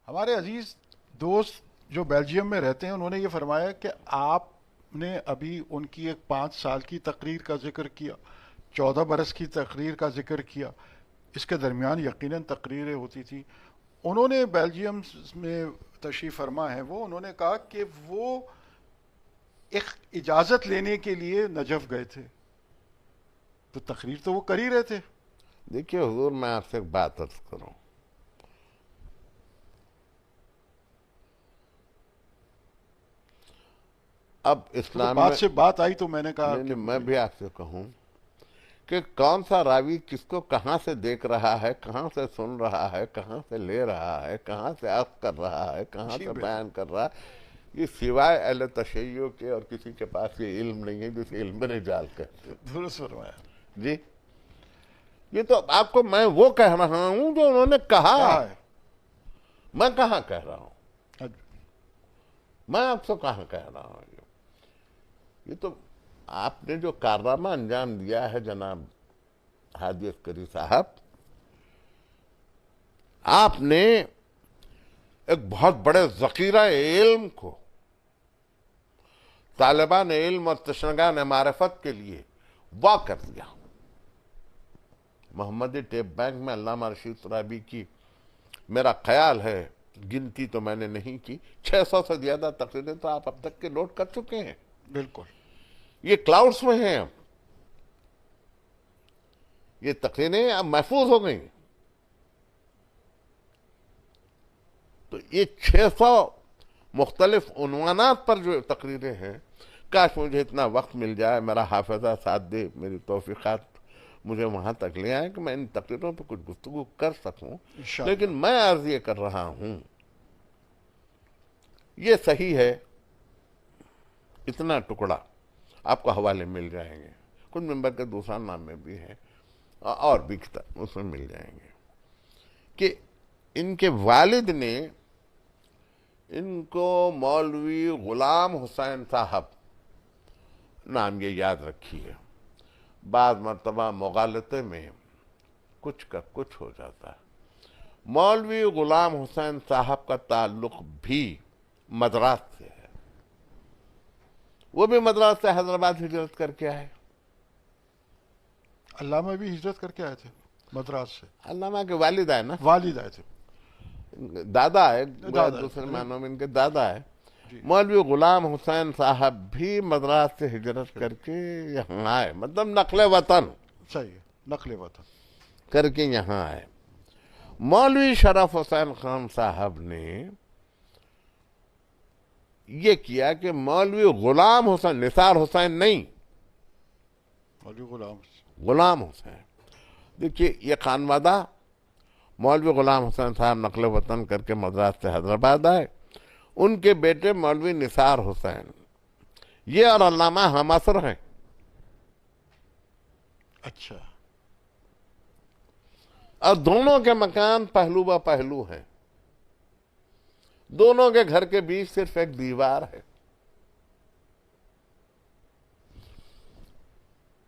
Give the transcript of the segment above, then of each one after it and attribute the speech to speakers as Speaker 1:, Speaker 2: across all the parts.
Speaker 1: ہمارے عزیز دوست جو بیلجیم میں رہتے ہیں انہوں نے یہ فرمایا کہ آپ نے ابھی ان کی ایک 5 سال کی تقریر کا ذکر کیا، 14 برس کی تقریر کا ذکر کیا، اس کے درمیان یقیناً تقریریں ہوتی تھی۔ انہوں نے بیلجیم میں تشریف فرما ہے، وہ انہوں نے کہا کہ وہ ایک اجازت لینے کے لیے نجف گئے تھے، تو تقریر تو وہ کر ہی رہے تھے۔
Speaker 2: دیکھیے حضور، میں آپ سے ایک بات عرض کروں. اب
Speaker 1: تو
Speaker 2: اسلام
Speaker 1: بات
Speaker 2: میں
Speaker 1: سے بات آئی تو میں نے کہا
Speaker 2: نہیں
Speaker 1: کہ
Speaker 2: نہیں، میں بھی آپ سے کہوں کہ کون سا راوی کس کو کہاں سے دیکھ رہا ہے، کہاں سے سن رہا ہے، کہاں سے لے رہا ہے، کہاں سے عقد کر رہا ہے، کہاں
Speaker 1: جی
Speaker 2: سے
Speaker 1: بالکل
Speaker 2: بیان کر رہا ہے، یہ سوائے اہل تشیع کے اور کسی کے پاس یہ علم نہیں ہے جسے علم رجال کہتے ہیں.
Speaker 1: درست فرمایا،
Speaker 2: جی، یہ تو آپ کو میں وہ کہہ رہا ہوں جو انہوں نے کہا.
Speaker 1: کہا ہے۔
Speaker 2: میں کہاں کہہ رہا ہوں؟
Speaker 1: اب
Speaker 2: میں آپ سے کہاں کہہ رہا ہوں؟ یہ تو آپ نے جو کارنامہ انجام دیا ہے جناب حاجی عسکری صاحب، آپ نے ایک بہت بڑے ذخیرہ علم کو طالبان علم اور تشنگان معرفت کے لیے وا کر دیا. محمدی ٹیپ بینک میں علامہ رشید ترابی کی، میرا خیال ہے، گنتی تو میں نے نہیں کی، 600 سے زیادہ تقریریں تو آپ اب تک کے نوٹ کر چکے ہیں.
Speaker 1: بالکل
Speaker 2: یہ کلاؤڈز میں ہیں، اب یہ تقریریں اب محفوظ ہو گئی. تو یہ 600 مختلف عنوانات پر جو تقریریں ہیں، کاش مجھے اتنا وقت مل جائے، میرا حافظہ ساتھ دے، میری توفیقات مجھے وہاں تک لے آئیں کہ میں ان تقریروں پہ کچھ گفتگو کر سکوں.
Speaker 1: انشاءاللہ۔
Speaker 2: لیکن میں عرض یہ کر رہا ہوں، یہ صحیح ہے، اتنا ٹکڑا آپ کو حوالے مل جائیں گے، کچھ ممبر کے دوسرا نام میں بھی ہے اور بھی کتاب اس میں مل جائیں گے، کہ ان کے والد نے ان کو مولوی غلام حسین صاحب نام یہ یاد رکھیے. بعض مرتبہ مغالطے میں کچھ کا کچھ ہو جاتا ہے. مولوی غلام حسین صاحب کا تعلق بھی مدراس سے ہے، وہ بھی مدراس سے حیدرآباد ہجرت کر کے آئے.
Speaker 1: علامہ بھی ہجرت کر کے آئے تھے مدراس سے،
Speaker 2: علامہ کے والد آئے نا،
Speaker 1: والد آئے تھے،
Speaker 2: دادا ہے،
Speaker 1: دادا
Speaker 2: دوسرے
Speaker 1: ہے
Speaker 2: معنوں میں ان کے دادا ہے.
Speaker 1: جی
Speaker 2: مولوی غلام حسین صاحب بھی مدراس سے ہجرت کر کے یہاں آئے، مطلب نقل وطن
Speaker 1: صحیح ہے، نقل وطن۔
Speaker 2: کر کے یہاں آئے. مولوی شرف حسین خان صاحب نے یہ کیا کہ مولوی غلام حسین، نثار حسین نہیں،
Speaker 1: مولوی غلام،
Speaker 2: غلام حسین. دیکھیے یہ خانوادہ، مولوی غلام حسین صاحب نقل وطن کر کے مدراس سے حیدرآباد آئے، ان کے بیٹے مولوی نثار حسین، یہ اور علامہ ہم عصر ہیں.
Speaker 1: اچھا،
Speaker 2: اور دونوں کے مکان پہلو با پہلو ہیں، دونوں کے گھر کے بیچ صرف ایک دیوار ہے.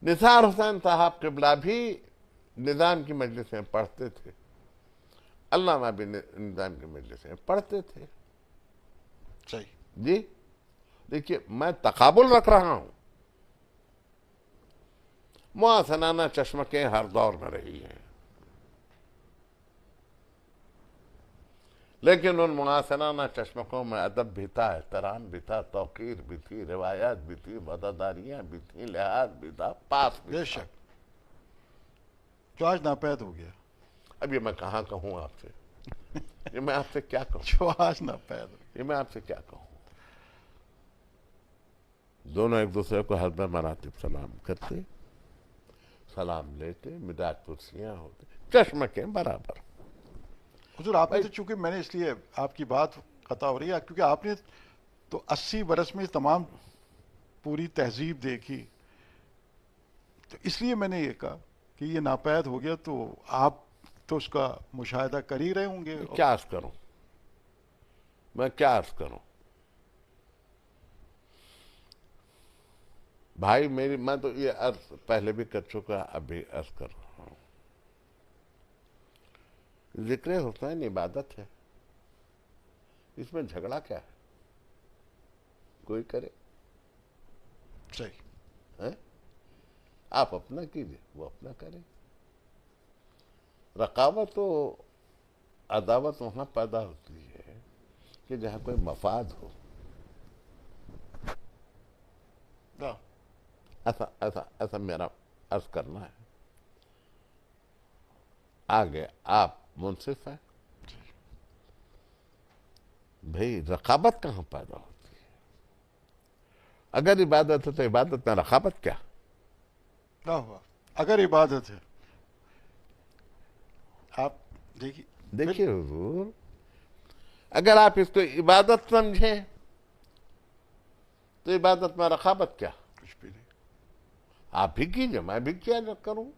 Speaker 2: نثار حسین صاحب قبلہ بھی نظام کی مجلسیں پڑھتے تھے، علامہ بھی نظام کی مجلسیں پڑھتے تھے.
Speaker 1: صحیح،
Speaker 2: جی دیکھیے میں تقابل رکھ رہا ہوں، محسنانہ چشمکیں ہر دور میں رہی ہیں، لیکن ان محسنانہ چشمکوں میں ادب بھی تھا، احترام بھی تھا، توقیر بھی تھی، روایات بھی تھی، وفاداریاں بھی تھیں، لحاظ بھی تھا، پاس بھی
Speaker 1: بے
Speaker 2: تھا.
Speaker 1: شک، جو آج ناپید ہو گیا،
Speaker 2: اب یہ میں کہاں کہوں آپ سے، یہ میں آپ سے کیا کہوں،
Speaker 1: جو آج ناپید ہو
Speaker 2: یہ میں آپ سے کیا کہوں. دونوں ایک دوسرے کو حسب مراتب سلام کرتے، سلام لیتے، مداد پرسیاں ہوتے، چشمکیں برابر.
Speaker 1: گیا۔ حضور آپ نے تو، چونکہ میں نے اس لیے آپ کی بات قطع ہو رہی ہے کیونکہ آپ نے تو 80 برس میں تمام پوری تہذیب دیکھی، تو اس لیے میں نے یہ کہا کہ یہ ناپید ہو گیا، تو آپ تو اس کا مشاہدہ کر ہی رہے ہوں گے۔
Speaker 2: میں کیا عرض کروں، میں کیا عرض کروں بھائی میری، میں تو یہ عرض پہلے بھی کر چکا، ابھی عرض کر رہا ہوں. ذکر حسین عبادت ہے، اس میں جھگڑا کیا ہے؟ کوئی کرے،
Speaker 1: صحیح،
Speaker 2: ہیں؟ آپ اپنا کیجئے، وہ اپنا کرے۔ رقابت و عداوت وہاں پیدا ہوتی ہے کہ جہاں کوئی مفاد ہو۔
Speaker 1: ہاں،
Speaker 2: ایسا میرا عرض کرنا ہے۔ آگے آپ منصف ہیں؟ بھئی رقابت کہاں پیدا ہوتی ہے؟ اگر عبادت ہے تو عبادت میں رقابت کیا؟
Speaker 1: واہ واہ، اگر عبادت ہے، آپ دیکھیے،
Speaker 2: دیکھیے حضور، اگر آپ اس کو عبادت سمجھیں تو عبادت میں رقابت کیا؟
Speaker 1: کچھ بھی نہیں،
Speaker 2: آپ بھی کیجئے، میں بھی کیا کروں،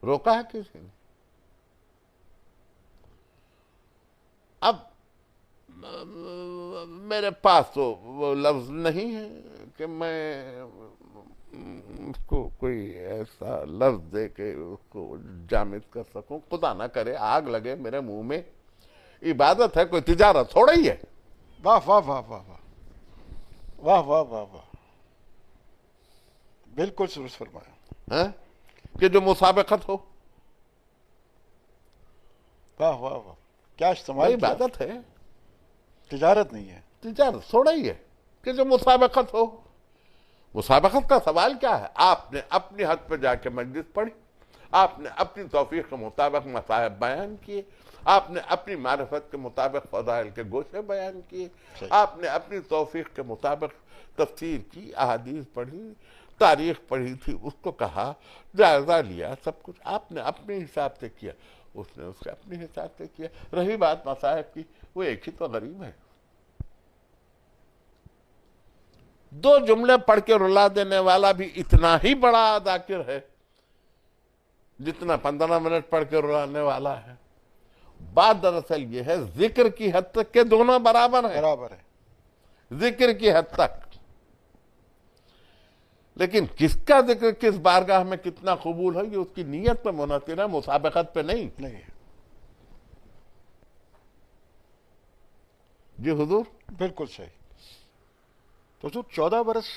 Speaker 2: روکا ہے کسی نے؟ اب میرے پاس تو وہ لفظ نہیں ہے کہ میں اس کو کوئی ایسا لفظ دے کے اس کو جامد کر سکوں۔ خدا نہ کرے آگ لگے میرے منہ میں۔ عبادت ہے، کوئی تجارت تھوڑا ہی ہے۔
Speaker 1: واہ واہ واہ واہ واہ واہ واہ واہ واہ، بالکل درست فرمایا،
Speaker 2: ہاں؟ کہ جو مسابقت ہو،
Speaker 1: واہ واہ واہ، کیا
Speaker 2: وہ
Speaker 1: استعمال کیا،
Speaker 2: عبادت ہے،
Speaker 1: تجارت نہیں ہے،
Speaker 2: تجارت تھوڑا ہی ہے کہ جو مسابقت ہو۔ مسابقت کا سوال کیا ہے؟ آپ نے اپنی حد پہ جا کے مجلس پڑھی، آپ نے اپنی توفیق کے مطابق مصائب بیان کیے، آپ نے اپنی معرفت کے مطابق فضائل کے گوشے بیان کیے،
Speaker 1: صحیح،
Speaker 2: آپ نے اپنی توفیق کے مطابق تفسیر کی، احادیث پڑھی، تاریخ پڑھی تھی، اس کو کہا، جائزہ لیا، سب کچھ آپ نے اپنے حساب سے کیا، اس نے اس کے اپنے حساب سے کیا۔ رہی بات مصائب کی، وہ ایک ہی تو غریب ہے۔ دو جملے پڑھ کے رلا دینے والا بھی اتنا ہی بڑا ذاکر ہے جتنا 15 منٹ پڑھ کے رلانے والا ہے۔ بات دراصل یہ ہے ذکر کی حد تک کہ دونوں برابر ہیں،
Speaker 1: برابر ہے،
Speaker 2: ذکر کی حد تک، لیکن کس کا ذکر کس بارگاہ میں کتنا قبول ہے یہ اس کی نیت پہ منحصر ہے، مسابقت پہ نہیں۔
Speaker 1: نہیں ہے،
Speaker 2: جی حضور،
Speaker 1: بالکل صحیح۔ تو حضور 14 برس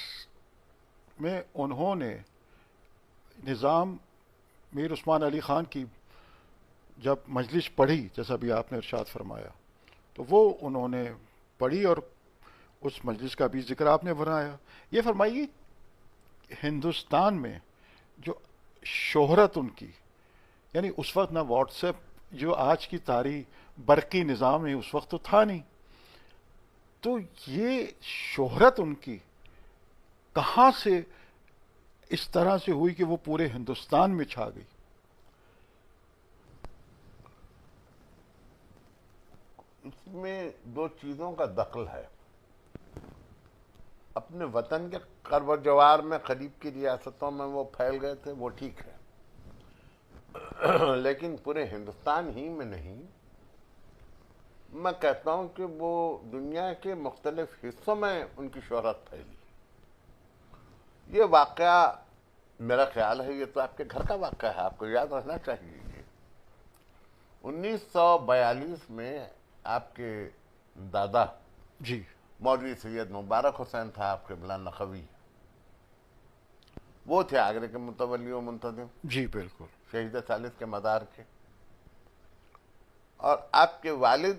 Speaker 1: میں انہوں نے نظام میر عثمان علی خان کی جب مجلس پڑھی، جیسا بھی آپ نے ارشاد فرمایا، تو وہ انہوں نے پڑھی اور اس مجلس کا بھی ذکر آپ نے بنایا۔ یہ فرمائیے، ہندوستان میں جو شہرت ان کی، یعنی اس وقت نہ واٹس ایپ جو آج کی تاریخ برقی نظام ہے اس وقت تو تھا نہیں، تو یہ شہرت ان کی کہاں سے اس طرح سے ہوئی کہ وہ پورے ہندوستان میں چھا گئی؟
Speaker 2: اس میں دو چیزوں کا دخل ہے۔ اپنے وطن کے قرب و جوار میں قریب کی ریاستوں میں وہ پھیل گئے تھے، وہ ٹھیک ہے، لیکن پورے ہندوستان ہی میں نہیں۔ میں کہتا ہوں کہ وہ دنیا کے مختلف حصوں میں ان کی شہرت پھیلی۔ یہ واقعہ میرا خیال ہے یہ تو آپ کے گھر کا واقعہ ہے، آپ کو یاد رہنا چاہیے۔ 1942 میں آپ کے دادا
Speaker 1: جی،
Speaker 2: مولوی سید مبارک حسین تھا آپ کے بلا نقوی، وہ تھے آگرے کے متولی و منتظم،
Speaker 1: جی بالکل،
Speaker 2: شہید ثالث کے مزار کے، اور آپ کے والد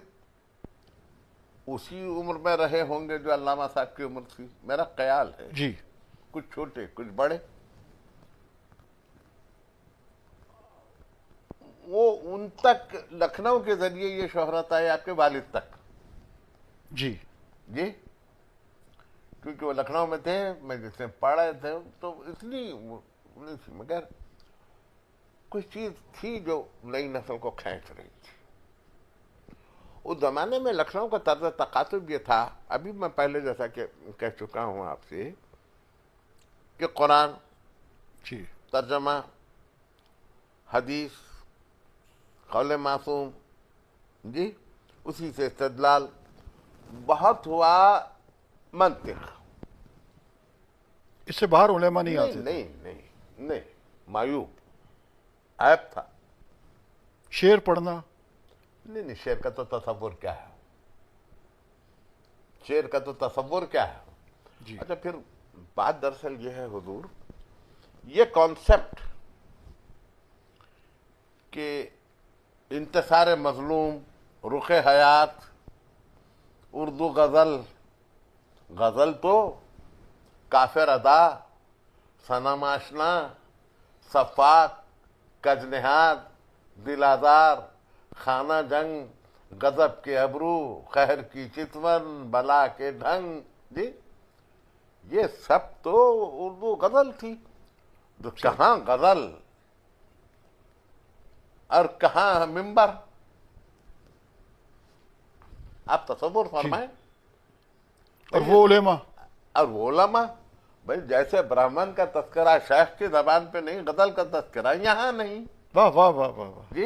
Speaker 2: اسی عمر میں رہے ہوں گے جو علامہ صاحب کی عمر تھی، میرا خیال ہے،
Speaker 1: جی
Speaker 2: کچھ چھوٹے کچھ بڑے۔ وہ ان تک لکھنؤ کے ذریعے یہ شہرت آئی آپ کے والد تک،
Speaker 1: جی
Speaker 2: جی، کیونکہ وہ لکھنؤ میں تھے، میں جس سے پڑھے تھے، تو اس لیے وہ نہیں تھی، مگر کوئی چیز تھی جو نئی نسل کو کھینچ رہی تھی۔ اس زمانے میں لکھنؤ کا طرز تقاطب یہ تھا، ابھی میں پہلے جیسا کہ کہہ چکا ہوں آپ سے، کہ قرآن،
Speaker 1: جی
Speaker 2: ترجمہ، حدیث، قول معصوم، جی، اسی سے استدلال، بہت ہوا منطق،
Speaker 1: اس سے باہر علماء نہیں آتے تھے،
Speaker 2: نہیں نہیں نہیں، معیوب، عیب تھا،
Speaker 1: شعر پڑھنا،
Speaker 2: نہیں نہیں، شعر کا تو تصور کیا ہے، شعر کا تو تصور کیا ہے.
Speaker 1: جی
Speaker 2: اچھا پھر بات دراصل یہ ہے حضور، یہ کانسیپٹ کہ انتصار مظلوم، رخ حیات، اردو غزل، غزل تو کافر ادا، صنم آشنا، صفاق، کجنہاد، دل آزار، خانہ جنگ، غضب کے ابرو، قہر کی چتون، بلا کے ڈھنگ، جی یہ سب تو اردو غزل تھی. تو کہاں غزل اور کہاں منبر؟ آپ تصور فرمائیں.
Speaker 1: اور وہ علماء
Speaker 2: اور وہ علماء، بھائی جیسے برہمن کا تذکرہ شیخ کی زبان پہ نہیں، غزل کا تذکرہ یہاں نہیں.
Speaker 1: واہ واہ واہ واہ واہ.
Speaker 2: جی